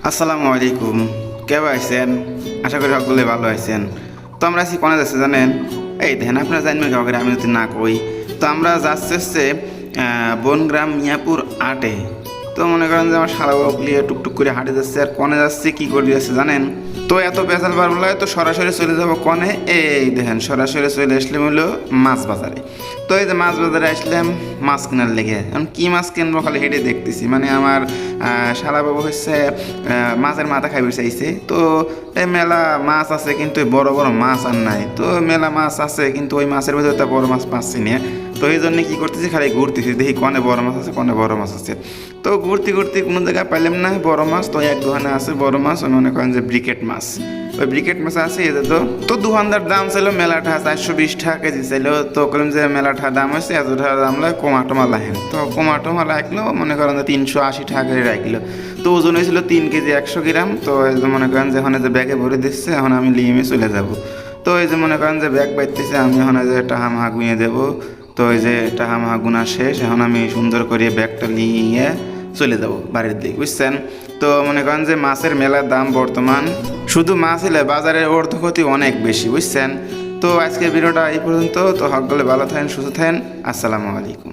আসসালামু আলাইকুম। কেমন আছেন? আশা করি সকলে ভালো আছেন। তো আমরা আছি কোনে যাচ্ছে জানেন? এই দেখেন আপনারা জানবেন কাউকে আমি যদি না কই। তো আমরা যাচ্ছি হচ্ছে বনগ্রাম মিয়াপুর আটে। তো মনে করেন যে আমার শালা বাবু নিয়ে টুকটুক করে হাঁটে যাচ্ছে আর কনে যাচ্ছে কি করে যাচ্ছে জানেন? তো এত বেজাল বার বলে তো সরাসরি চলে যাবো কনে। এই দেখেন সরাসরি চলে আসলাম হলো মাছ বাজারে। তো এই যে মাছ বাজারে আসলাম মাছ কেনার লেগে। এখন কী মাছ কিনবো খালি হেঁটে দেখতেছি, মানে আমার শালাবাবু হচ্ছে মাছের মাথা খাইবে চাইছে। তো এই মেলা মাছ আছে কিন্তু ওই বড় বড় মাছ আর নাই। তো মেলা মাছ আছে কিন্তু ওই মাছের ভিতরে তো বড় মাছ পাচ্ছি না। তো এই জন্য কী করতেছি, খালি ঘুরতেছি দেখি কনে বড় মাছ আছে কনে বড় মাছ আছে। তো ঘুরতে ঘুরতে কোনো জায়গায় পাইলাম না বড় মাছ। তো এক দোকানে আছে বড় মাছ, ওই মনে করেন যে ব্রিকেট মাছ। ওই ব্রিকেট মাছ আছে এদের তো দোকানদার দাম ছিল মেলাটা 420 টাকা কেজি ছিল। তো বললাম যে মেলাটা দাম হয়েছে এত টাকা দাম লাগে কমাটোমা লাহেন। তো কমাটোমা রাখলো মনে করেন যে 380 টাকা করে রাখলো। তো ওজন হয়েছিল 3 কেজি 100 গ্রাম। তো এই যে মনে করেন যে এখন যে ব্যাগে ভরে দিচ্ছে, এখন আমি লিমে চলে যাব। তো এই যে মনে করেন যে ব্যাগ বাইতেছে, আমি এখন যে টাহা মাহা গুঁয়ে দেবো। তো এই যে টাহা মাহা গুনা শেষ, এখন আমি সুন্দর করে ব্যাগটা নিয়ে চলে যাব বাড়ির দিকে, বুঝছেন? তো মনে করেন যে মাছের মেলার দাম বর্তমান শুধু মাছ হলে বাজারের অর্থক্ষতি অনেক বেশি, বুঝছেন? তো আজকের ভিডিওটা এই পর্যন্ত। তো সকলে ভালো থাকেন, সুস্থ থাকেন। আসসালামু আলাইকুম।